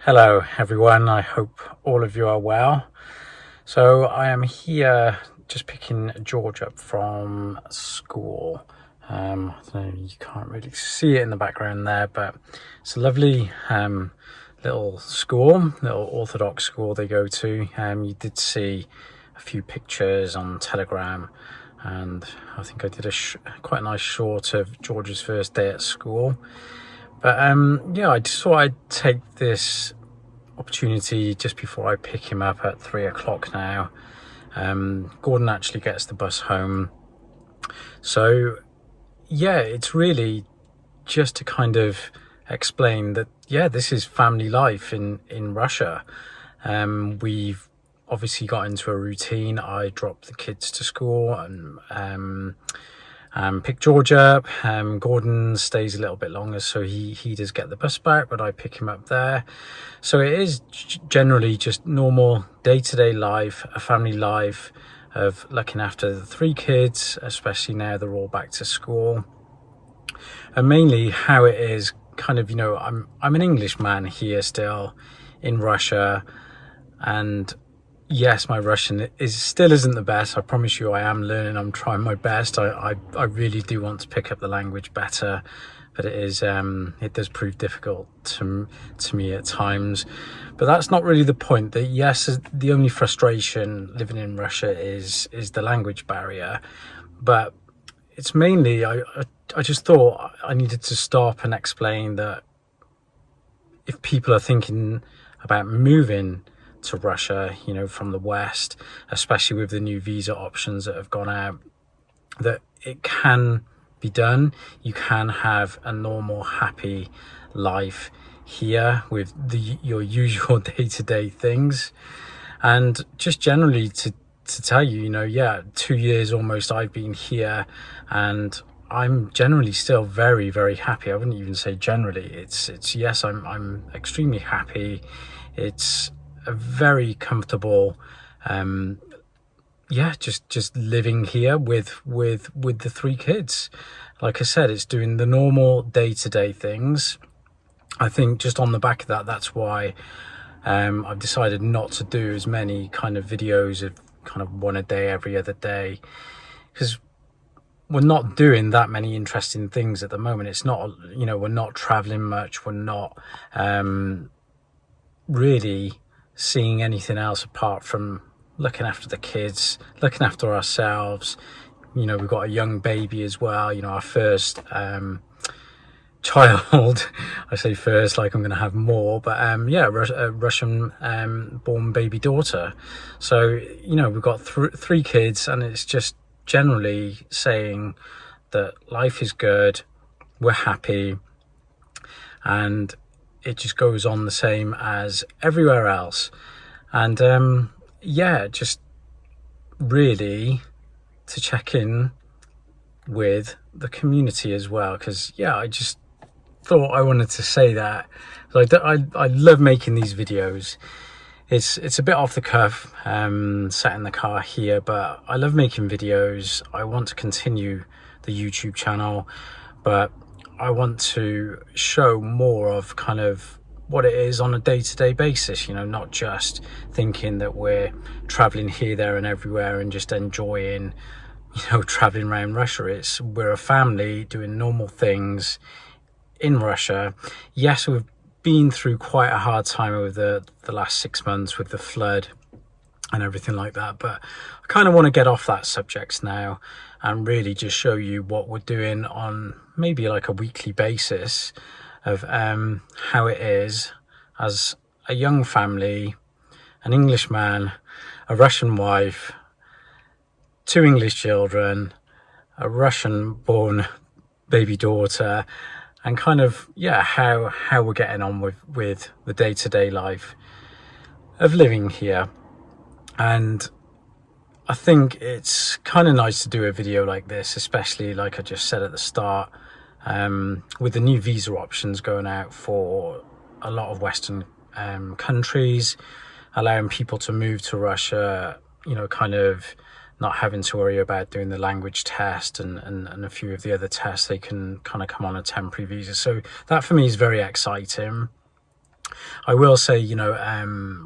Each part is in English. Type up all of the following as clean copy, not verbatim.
Hello everyone, I hope all of you are well. So I am here just picking George up from school. I don't know, you can't really see it in the background there, but it's a lovely little school, little Orthodox school they go to. You did see a few pictures on Telegram, and I think I did quite a nice short of George's first day at school. But yeah, I just thought I'd take this opportunity just before I pick him up at 3 o'clock now. Gordon actually gets the bus home. So yeah, it's really just to kind of explain that, yeah, this is family life in Russia. We've obviously got into a routine. I drop the kids to school and pick George up. Gordon stays a little bit longer, so he does get the bus back, but I pick him up there. So it is generally just normal day-to-day life, a family life of looking after the 3 kids, especially now they're all back to school. And mainly how it is kind of, I'm an Englishman here still in Russia, and yes, my Russian still isn't the best. I promise you I am learning. I'm trying my best. I really do want to pick up the language better, but it does prove difficult to me at times. But that's not really the point. Yes, the only frustration living in Russia is the language barrier. But it's mainly, I just thought I needed to stop and explain that if people are thinking about moving to Russia, from the West, especially with the new visa options that have gone out, that it can be done. You can have a normal, happy life here with your usual day-to-day things. And just generally to tell you, yeah, 2 years almost I've been here, and I'm generally still very, very happy. I wouldn't even say generally. It's yes, I'm extremely happy. It's a very comfortable, yeah, just living here with the 3 kids. Like I said, it's doing the normal day-to-day things. I think just on the back of that, that's why I've decided not to do as many kind of videos of kind of one a day, every other day, because we're not doing that many interesting things at the moment. It's not, we're not traveling much. We're not really seeing anything else apart from looking after the kids, looking after ourselves. We've got a young baby as well, our first child. I say first like I'm going to have more, but yeah, a Russian born baby daughter. So we've got 3 kids, and it's just generally saying that life is good, we're happy, and it just goes on the same as everywhere else. And yeah, just really to check in with the community as well, because yeah, I just thought I wanted to say that. I love making these videos. It's a bit off the cuff, sat in the car here, but I love making videos. I want to continue the YouTube channel, but I want to show more of kind of what it is on a day-to-day basis, not just thinking that we're traveling here, there and everywhere and just enjoying, traveling around Russia. We're a family doing normal things in Russia. Yes, we've been through quite a hard time over the last 6 months with the flood and everything like that, but I kind of want to get off that subject now and really just show you what we're doing on maybe like a weekly basis of how it is as a young family, an Englishman, a Russian wife, 2 English children, a Russian born baby daughter, and kind of, yeah, how we're getting on with the day-to-day life of living here. And I think it's kind of nice to do a video like this, especially like I just said at the start, with the new visa options going out for a lot of Western countries, allowing people to move to Russia, kind of not having to worry about doing the language test and a few of the other tests. They can kind of come on a temporary visa. So that for me is very exciting. I will say, you know,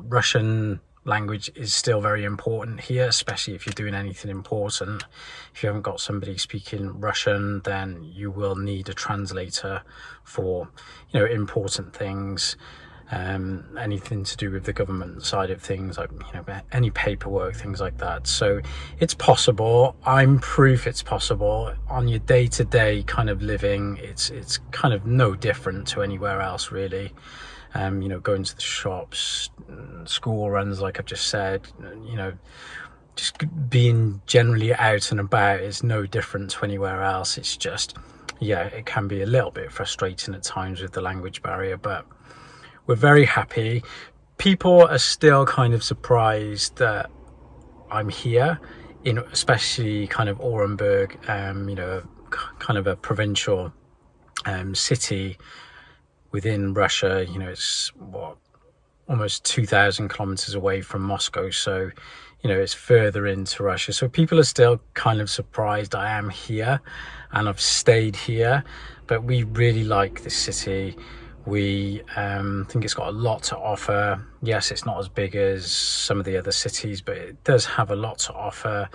Russian language is still very important here, especially if you're doing anything important. If you haven't got somebody speaking Russian, then you will need a translator for, you know, important things, anything to do with the government side of things, like, you know, any paperwork, things like that. So it's possible. I'm proof it's possible. On your day-to-day kind of living, it's kind of no different to anywhere else, really. You know, going to the shops, school runs, like I've just said, you know, just being generally out and about is no different to anywhere else. It's just, yeah, it can be a little bit frustrating at times with the language barrier, but we're very happy. People are still kind of surprised that I'm here, in especially kind of Orenburg, you know, kind of a provincial city within Russia. You know, it's what, almost 2,000 kilometers away from Moscow, so you know, it's further into Russia. So people are still kind of surprised I am here and I've stayed here, but we really like this city. We think it's got a lot to offer. Yes, it's not as big as some of the other cities, but it does have a lot to offer,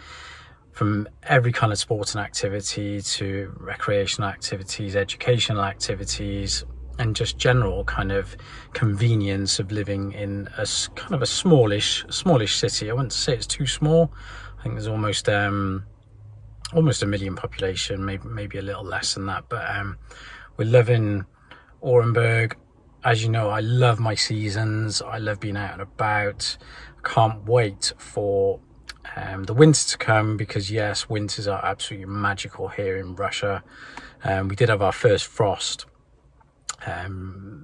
from every kind of sporting activity to recreational activities, educational activities, and just general kind of convenience of living in a kind of a smallish city. I wouldn't say it's too small. I think there's almost a million population, maybe a little less than that. But we're loving Orenburg. As you know, I love my seasons. I love being out and about. I can't wait for the winter to come, because yes, winters are absolutely magical here in Russia. We did have our first frost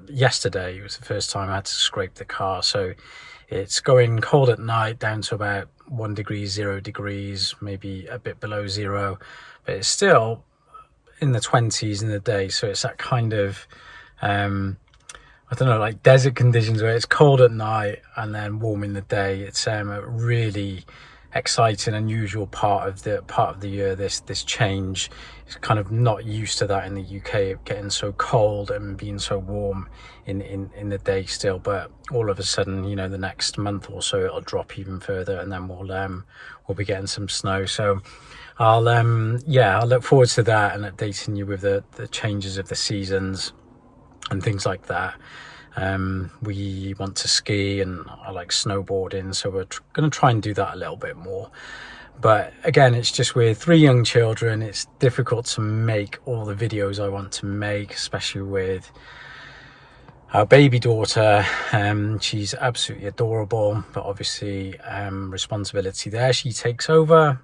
yesterday. It was the first time I had to scrape the car, so it's going cold at night down to about 1 degree, 0 degrees, maybe a bit below zero, but it's still in the 20s in the day. So it's that kind of I don't know, like desert conditions where it's cold at night and then warm in the day. It's a really exciting, unusual part of the year. This change is kind of not used to that in the UK, getting so cold and being so warm in the day still. But all of a sudden, you know, the next month or so it'll drop even further, and then we'll be getting some snow. So I'll look forward to that and updating you with the changes of the seasons and things like that. We want to ski, and I like snowboarding, so we're going to try and do that a little bit more. But again, it's just with 3 young children, it's difficult to make all the videos I want to make, especially with our baby daughter. She's absolutely adorable, but obviously responsibility there, she takes over.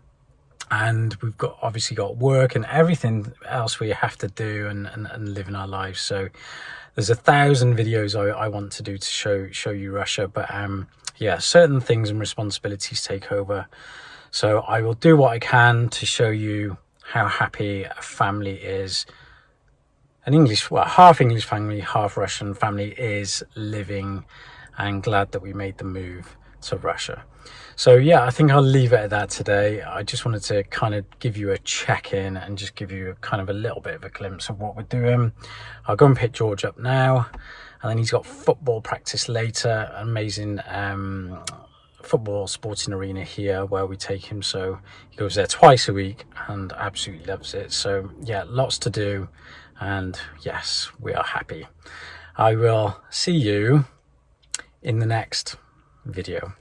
And we've obviously got work and everything else we have to do and live in our lives. So there's 1,000 videos I want to do to show you Russia. But yeah, certain things and responsibilities take over. So I will do what I can to show you how happy a family is. Half English family, half Russian family is living, and glad that we made the move to Russia. So yeah, I think I'll leave it at that today. I just wanted to kind of give you a check-in and just give you kind of a little bit of a glimpse of what we're doing. I'll go and pick George up now, and then he's got football practice later. Amazing football sporting arena here where we take him. So he goes there twice a week and absolutely loves it. So yeah, lots to do, and yes, we are happy. I will see you in the next video.